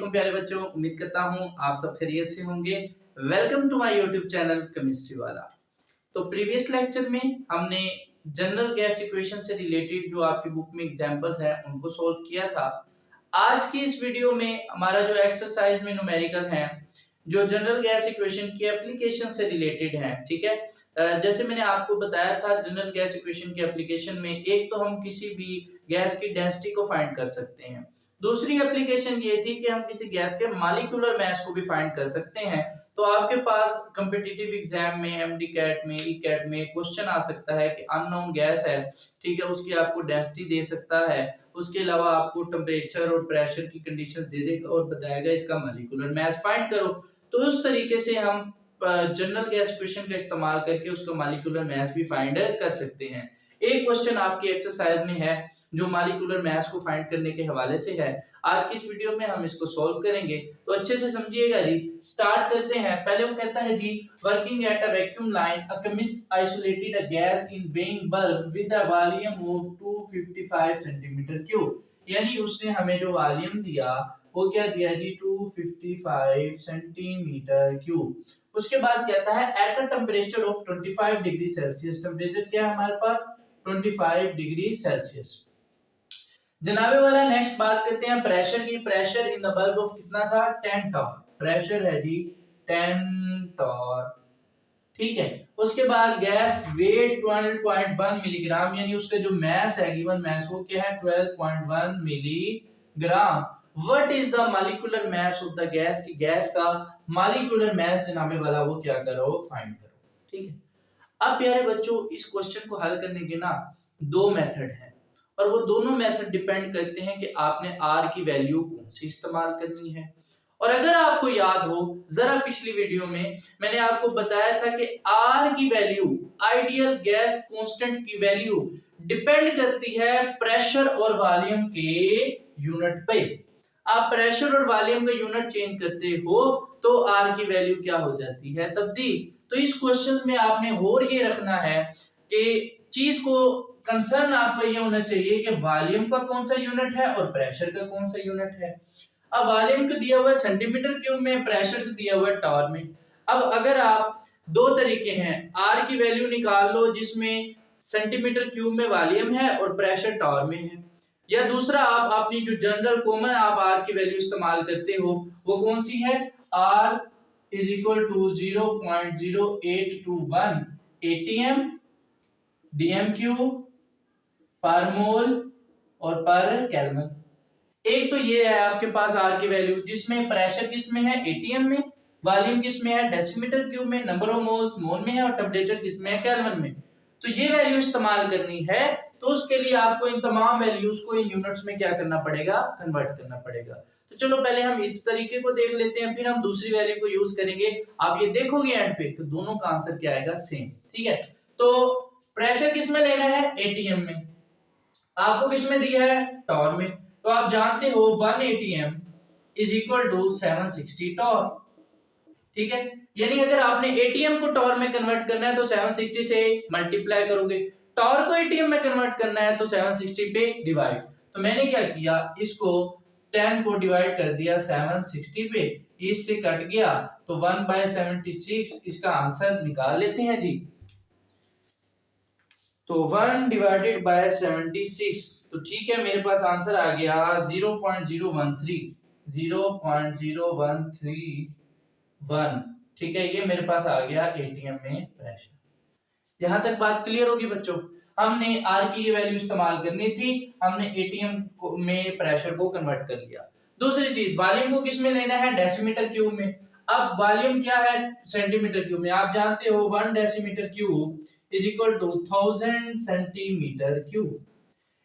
वालेकुम प्यारे बच्चों, उम्मीद करता हूँ आप सब खैरियत से होंगे। Welcome to my YouTube channel chemistry वाला। तो प्रीवियस लेक्चर में हमने जनरल गैस इक्वेशन से रिलेटेड जो आपकी बुक में एग्जांपल्स हैं उनको सॉल्व किया था। आज की इस वीडियो में हमारा जो एक्सरसाइज में न्यूमेरिकल है जो जनरल गैस इक्वेशन की एप्लीकेशन से रिलेटेड है। ठीक है, जैसे मैंने आपको बताया था जनरल गैस इक्वेशन की एप्लीकेशन में एक तो हम किसी भी गैस की डेंसिटी को फाइंड कर सकते हैं, दूसरी एप्लीकेशन ये थी कि हम किसी गैस के मॉलिक्यूलर मास को भी फाइंड कर सकते हैं। तो आपके पास कॉम्पिटिटिव एग्जाम में एमडी कैट में ई कैट में क्वेश्चन आ सकता है कि अननोन गैस है, ठीक है, उसकी आपको डेंसिटी दे सकता है, उसके अलावा आपको टेम्परेचर और प्रेशर की कंडीशंस दे देगा और बताएगा इसका मॉलिक्यूलर मास फाइंड करो। तो उस तरीके से हम जनरल गैस इक्वेशन का इस्तेमाल करके उसका मॉलिक्यूलर मास भी फाइंड कर सकते हैं। एक क्वेश्चन आपकी एक्सरसाइज में है जो मॉलिक्यूलर मास को फाइंड करने के हवाले से है। आज की इस वीडियो में हम इसको सॉल्व करेंगे, तो अच्छे से समझिएगा जी। स्टार्ट करते हैं। पहले वो कहता है जी, working at a vacuum line a chemist isolated a gas in weighing bulb with a volume of 255 centimetre cube. यानी उसने हमें जो वॉल्यूम दिया वो क्या दिया जी, 255 सेंटीमीटर क्यूब। उसके बाद कहता है at a temperature of 25 degree Celsius. Temperature क्या है हमारे पास, 25 डिग्री सेल्सियस। जनाबे वाला नेक्स्ट बात करते हैं प्रेशर की। Pressure in the bulb of कितना था, 10 टॉर। प्रेशर है जी 10 टॉर, ठीक है। उसके बाद गैस वेट 12.1 मिलीग्राम, यानी उसका जो मास है, गिवन मास, वो क्या है 12.1 milligram. What is the molecular mass of the gas, की गैस का मॉलिक्यूलर मास जनाबे वाला वो क्या करो, फाइंड करो, ठीक है। अब प्यारे बच्चों, इस क्वेश्चन को हल करने के ना दो मेथड हैं और वो दोनों मेथड डिपेंड करते हैं कि आपने आर की वैल्यू कौन सी इस्तेमाल करनी है। और अगर आपको याद हो, जरा पिछली वीडियो में मैंने आपको बताया था कि आर की वैल्यू, आइडियल गैस कांस्टेंट की वैल्यू डिपेंड करती है प्रेशर और वॉल्यूम के यूनिट पे। आप प्रेशर और वॉल्यूम का यूनिट चेंज करते हो तो आर की वैल्यू क्या हो जाती है, तब्दील। तो इस क्वेश्चन में आपने और ये रखना है कि चीज को कंसर्न आपको ये होना चाहिए कि वॉल्यूम का कौन सा यूनिट है और प्रेशर का कौन सा यूनिट है। अब वॉल्यूम को दिया हुआ है सेंटीमीटर क्यूब में, प्रेशर को दिया हुआ है टॉर में। अब अगर आप दो तरीके हैं, आर की वैल्यू निकाल लो जिसमें सेंटीमीटर क्यूब में वॉल्यूम है और प्रेशर टॉर में है, या दूसरा आप अपनी जो जनरल कॉमन आप आर की वैल्यू इस्तेमाल करते हो वो कौन सी है, R is equal to 0.0821 ATM DM cube पर मोल और पर केल्विन। एक तो ये है आपके पास आर की वैल्यू जिसमें प्रेशर किस में है, एटीएम में, वॉल्यूम किस में है, डेसीमीटर क्यूब में, नंबर ऑफ मोल्स मोल में है और टेम्परेचर किस में है, केल्विन में। तो ये वैल्यू इस्तेमाल करनी है, तो उसके लिए आपको इन तमाम वैल्यूज को इन यूनिट्स में क्या करना पड़ेगा, कन्वर्ट करना पड़ेगा। तो चलो पहले हम इस तरीके को देख लेते हैं, फिर हम दूसरी वैल्यू को यूज करेंगे। आप ये देखोगे एंड पे तो दोनों का आंसर क्या आएगा, सेम, ठीक है। तो प्रेशर किस में लेना है, एटीएम में, आपको किस में दिया है, टॉर में। तो आप जानते हो 1 ATM is equal to 760 torr, ठीक है। यानी अगर आपने एटीएम को टॉर में कन्वर्ट करना है तो 760 से मल्टीप्लाई करोगे, टॉर को एटीएम में कन्वर्ट करना है तो 760 पे डिवाइड। तो मैंने क्या किया, इसको 10 को डिवाइड कर दिया 760 पे, इससे कट गया तो 1/76 इसका आंसर निकाल लेते हैं जी। तो 1 डिवाइडेड बाय 76, तो ठीक है, मेरे पास आंसर आ गया 0.013, ठीक है। ये मेरे पास आ गया एटीएम में प्रेशर। यहां तक बात क्लियर होगी बच्चों। हमने आर की ये वैल्यू इस्तेमाल करनी थी, हमने एटीएम में प्रेशर को कन्वर्ट कर लिया। दूसरी चीज, वॉल्यूम को किस में लेना है, डेसीमीटर क्यूब में। अब वॉल्यूम क्या है, सेंटीमीटर क्यूब में। आप जानते हो 1 decimetre cube is equal to 1000 centimetre cube,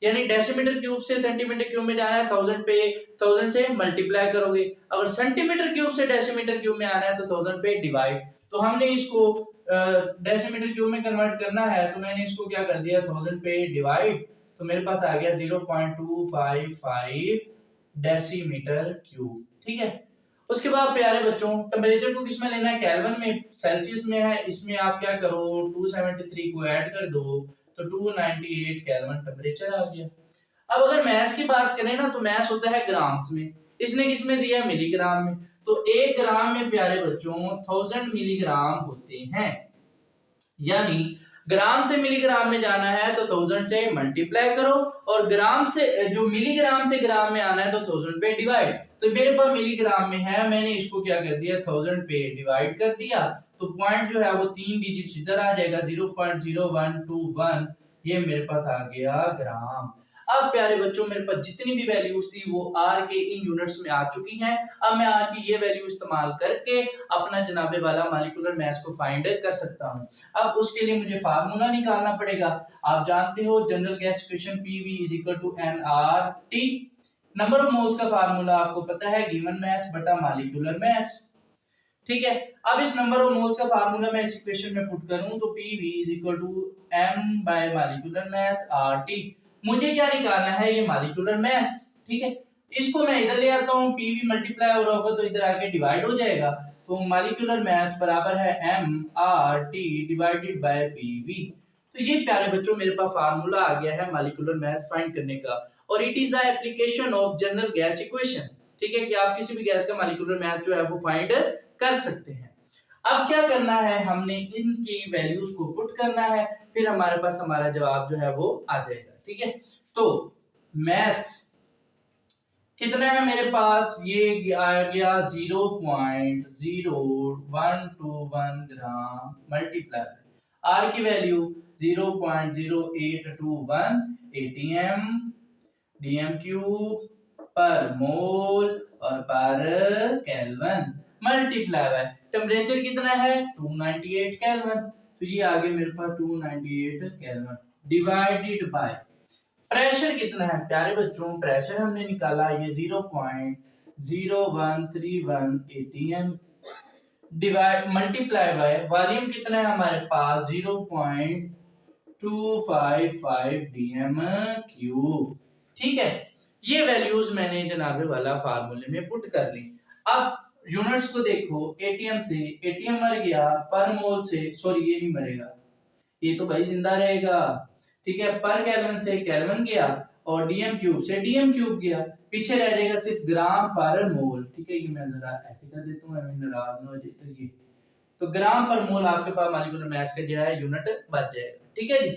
यानी डेसीमीटर क्यूब से सेंटीमीटर क्यूब में जाना है 1000 पे 1000 से मल्टीप्लाई करोगे, अगर सेंटीमीटर क्यूब से डेसीमीटर क्यूब में आना है तो 1000 पे डिवाइड। तो हमने इसको डेसीमीटर क्यूब में कन्वर्ट करना है तो मैंने इसको क्या कर दिया 1000 पे डिवाइड, तो मेरे पास आ गया 0.255 डेसीमीटर क्यूब, ठीक है। उसके बाद प्यारे बच्चों, टेम्परेचर को किसमें लेना है, केल्विन में, सेल्सियस में है। इसमें आप क्या करो 273 को ऐड कर दो तो 298 केल्विन टेम्परेचर आ गया। अब अगर मास की बात करें ना तो मास होता है ग्राम्स में, इसने किस में दिया है? मिलीग्राम में। तो 1 ग्राम में प्यारे बच्चों 1000 मिलीग्राम होते हैं, यानी ग्राम से मिलीग्राम में जाना है तो 1000 से मल्टीप्लाई करो, और ग्राम से जो मिलीग्राम से ग्राम में आना है तो 1000 पे डिवाइड। तो मेरे पास मिलीग्राम में है, मैंने इसको क्या कर दिया 1000 पे डिवाइड कर दिया, तो पॉइंट जो है वो 3 डिजिट इधर आ जाएगा, 0.0121, ये मेरे पास आ गया ग्राम। अब प्यारे बच्चों मेरे पास जितनी भी वैल्यूज थी वो आर के इन यूनिट्स में आ चुकी हैं। अब मैं आर की ये वैल्यू इस्तेमाल करके अपना जनाबे वाला मॉलिक्यूलर मास को फाइंड कर सकता हूं। अब उसके लिए मुझे फार्मूला निकालना पड़ेगा। आप जानते हो general gas equation PV = nRT। Number of moles का फार्मूला आपको पता है, गिवन मास बटा मॉलिक्यूलर मास। ठीक है, अब इस नंबर ऑफ मोल्स का फार्मूला मैं इस इक्वेशन में पुट करूं तो PV = m by molecular mass RT। मुझे क्या निकालना है? ये मॉलिक्यूलर मास। ठीक है, इसको मैं इधर ले आता हूं, PV मल्टीप्लाई हो रहा होगा तो इधर आके डिवाइड हो जाएगा, तो मॉलिक्यूलर मास बराबर है mRT डिवाइडेड बाय PV। तो ये प्यारे बच्चों मेरे पास फार्मूला आ गया है मॉलिक्यूलर मास फाइंड करने का, और it is the application of general gas equation. ठीक है, कि आप किसी भी गैस का मॉलिक्यूलर मास जो है वो फाइंड कर सकते हैं। अब क्या करना है, हमने इनकी वैल्यूज को पुट करना है, फिर हमारे पास हमारा जवाब जो है वो आ जाएगा। ठीक है, तो मास कितना है मेरे पास? ये आ गया 0.0121 ग्राम मल्टीप्लाई आर की वैल्यू 0.0821 atm dm क्यूब पर मोल और पर केल्विन मल्टीप्लाई बाय टेम्परेचर कितना है 298 केल्विन, तो ये आ गया मेरे पास 298 केल्विन डिवाइडेड बाय प्रेशर कितना है प्यारे बच्चों? प्रेशर हमने निकाला ये 0.0131 atm divide multiply by volume कितना है हमारे पास 0.255 dm क्यूब। ठीक है, ये वैल्यूज मैंने जनाबे वाला फार्मूले में पुट कर ली। अब यूनिट्स को देखो, एटीएम से एटीएम मर गया, पर मोल से सॉरी ये नहीं मरेगा, ये तो भाई जिंदा रहेगा। ठीक है, पर केल्विन से केल्विन गया और डीएम क्यूब से डीएम क्यूब गया, पीछे रह जाएगा सिर्फ ग्राम पर मोल। ठीक है, ये मैं जरा ऐसे कर देता हूं, मैं नाराज ना हो जाए तो ये तो ग्राम पर मोल आपके पास मॉलिक्यूलर मास का जो है यूनिट बच जाएगा। ठीक है जी,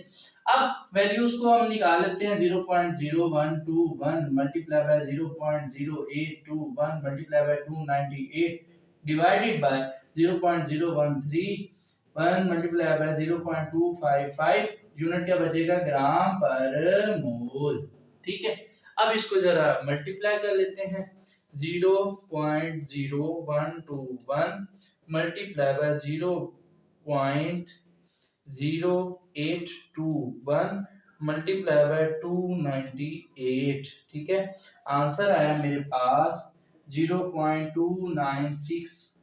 अब वैल्यूज को हम निकाल लेते हैं। 0.0121 multiply by 0.0821 multiply by 298 divided by 0.0131 multiply by 0.255, unit क्या बचेगा? ग्राम पर मोल। ठीक है, अब इसको जरा मल्टीप्लाई कर लेते हैं। 0.0121 मल्टीप्लाई बाय 0.0821 मल्टीप्लाई बाय 298। ठीक है, आंसर आया मेरे पास 0.296।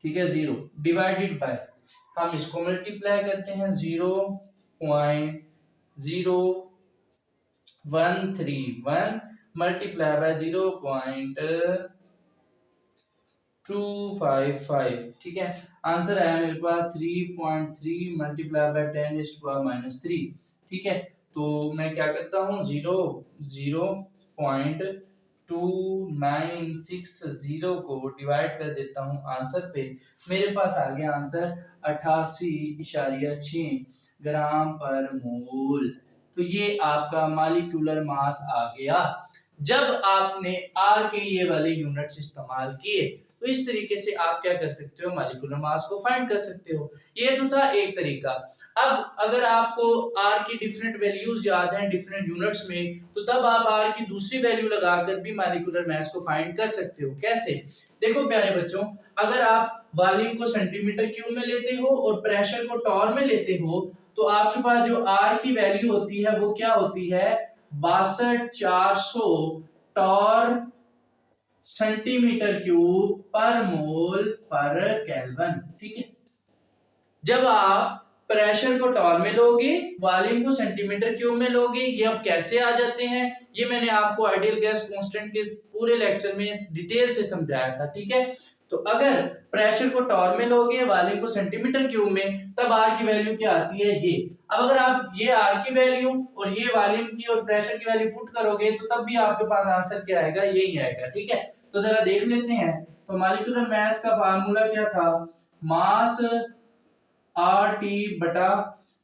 ठीक है, 0 डिवाइडेड बाय हम इसको मल्टीप्लाई करते हैं 0.0131 मल्टीप्लाई बाय 0.255। ठीक है, आंसर आया मेरे पास 3.3 मल्टीप्लाई बाय 10⁻⁻3। ठीक है, तो मैं क्या करता हूँ 0.2960 को डिवाइड कर देता हूँ आंसर पे, मेरे पास आ गया आंसर 88.6 ग्राम पर मोल। तो ये आपका मॉलिक्यूलर मास आ गया जब आपने आर के ये वाले यूनिट्स इस्तेमाल किए। तो इस तरीके से आप क्या कर सकते हो, मॉलिक्यूलर मास को फाइंड कर सकते हो। ये तो था एक तरीका। अब अगर आपको आर की डिफरेंट वैल्यूज याद हैं डिफरेंट यूनिट्स में, तो तब आप आर की दूसरी वैल्यू लगाकर भी मॉलिक्यूलर मास को फाइंड कर सकते हो। कैसे? देखो प्यारे बच्चों, अगर आप वॉल्यूम को सेंटीमीटर क्यूब में लेते हो और प्रेशर को टॉर में लेते हो, तो आपके पास जो आर की वैल्यू होती है वो क्या होती है? 62,400 टॉर सेंटीमीटर क्यूब पर मोल पर केल्विन। ठीक है, जब आप प्रेशर को टॉर में लोगे, वॉल्यूम को सेंटीमीटर क्यूब में लोगे, ये अब कैसे आ जाते हैं ये मैंने आपको आइडियल गैस कांस्टेंट के पूरे लेक्चर में डिटेल से समझाया था। ठीक है, तो अगर प्रेशर को टॉर में लोगे, वॉल्यूम को सेंटीमीटर क्यूब में, तब आर की वैल्यू क्या आती है ये। अब अगर आप ये आर की वैल्यू और ये वॉल्यूम की और प्रेशर की वैल्यू पुट करोगे तो तब भी आपके पास आंसर क्या आएगा? यही आएगा। ठीक है, तो जरा देख लेते हैं। तो मॉलिक्यूलर मास का फार्मूला क्या था, मास RT बटा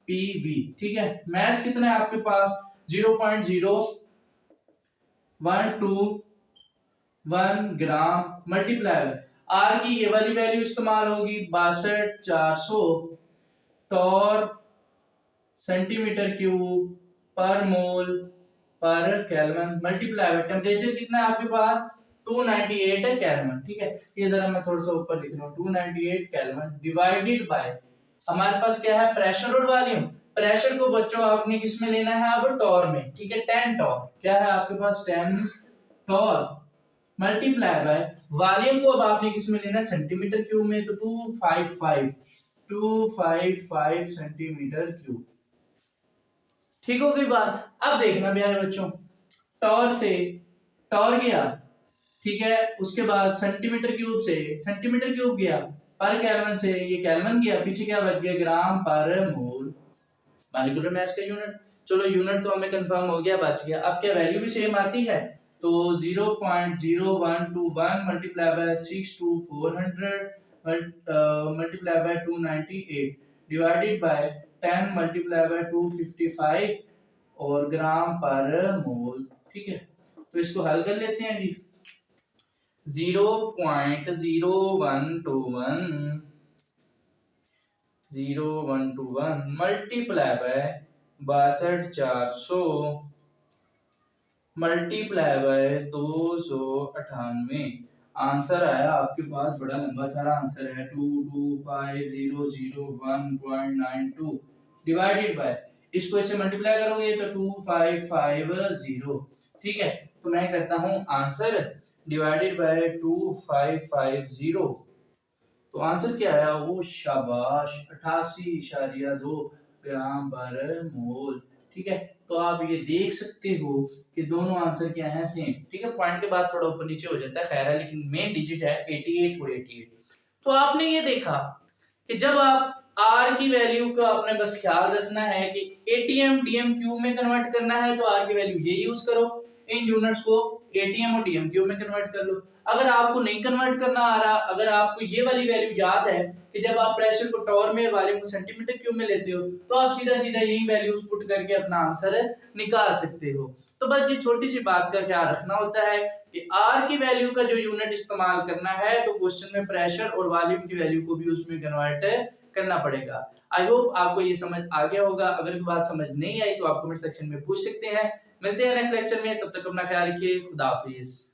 PV। ठीक है, मास कितना है आपके पास 0.0121 ग्राम मल्टीप्लाई R की ये वाली वैल्यू इस्तेमाल होगी 62400 टॉर सेंटीमीटर क्यूब पर मोल पर केल्विन मल्टीप्लाई टेम्परेचर कितना है आपके पास 298 है केल्विन। ठीक है, ये जरा मैं थोड़ा सा ऊपर लिख रहा हूँ 298 केल्विन डिवाइडेड बाय हमारे पास क्या है प्रेशर और वॉल्यूम। प्रेशर को बच्चों आपने किस में लेना है अब टॉर में। ठीक है, 10 टॉर क्या है आपके पास 10 टॉर मल्टीप्लाई बाय वॉल्यूम को अब आपने किस में लेना है सेंटीमीटर क्यूब में, तो 255 सेंटीमीटर क्यूब। ठीक हो गई बात। अब देखना प्यारे बच्चों, टॉर से टॉर गया, ठीक है, उसके बाद सेंटीमीटर क्यूब से सेंटीमीटर क्यूब गया, पर केल्विन से ये केल्विन गया, पीछे क्या बच गया ग्राम पर मोल मॉलिक्यूलर मास का यूनिट। चलो यूनिट तो हमें कंफर्म हो गया, बच गया। अब क्या वैल्यू भी सेम आती है, तो 0.0121 multiply by 62400 multiply by 298 divided by 10 multiply by 255 और ग्राम पर मोल। ठीक है, तो इसको हल कर लेते हैं जी। 0.0121 multiply by 62400 multiply by 298। Answer आया आपके पास बड़ा लंबा सारा आंसर है 2250001.92 डिवाइडेड बाय, इसको इससे मल्टीप्लाई करोगे तो 2550। ठीक है, तो मैं करता हूं आंसर डिवाइडेड बाय 2550। तो आंसर क्या आया वो शाबाश 88.2 ग्राम पर मोल। ठीक है, तो आप ये देख सकते हो कि दोनों आंसर क्या है सेम। ठीक है, पॉइंट के बाद थोड़ा ऊपर नीचे हो जाता है, खैर है, लेकिन मेन डिजिट है 88 और 88। तो आपने ये देखा कि जब आप R की वैल्यू का आपने बस ख्याल रखना है कि ATM DM क्यूब में कन्वर्ट करना है, तो R की वैल्यू ये यूज करो, इन यूनिट्स को ATM और DM क्यूब में कन्वर्ट कर लो। अगर आपको नहीं कन्वर्ट करना आ रहा, अगर आपको ये वाली वैल्यू याद है कि जब आप प्रेशर को टॉर में वॉल्यूम को सेंटीमीटर क्यूब में लेते हो, तो आप सीधा सीधा यही वैल्यूज पुट करके अपना आंसर निकाल सकते हो। तो बस ये छोटी सी बात का ख्याल रखना होता है कि R की वैल्यू का जो यूनिट इस्तेमाल करना है, तो क्वेश्चन में प्रेशर और वॉल्यूम की वैल्यू को भी उसमें कन्वर्ट करना पड़ेगा। आई होप आपको ये समझ आ गया होगा। अगर कोई बात समझ नहीं आई तो आप कमेंट सेक्शन में पूछ सकते हैं। मिलते हैं नेक्स्ट लेक्चर में, तब तक अपना ख्याल रखिए। खुदा हाफिज।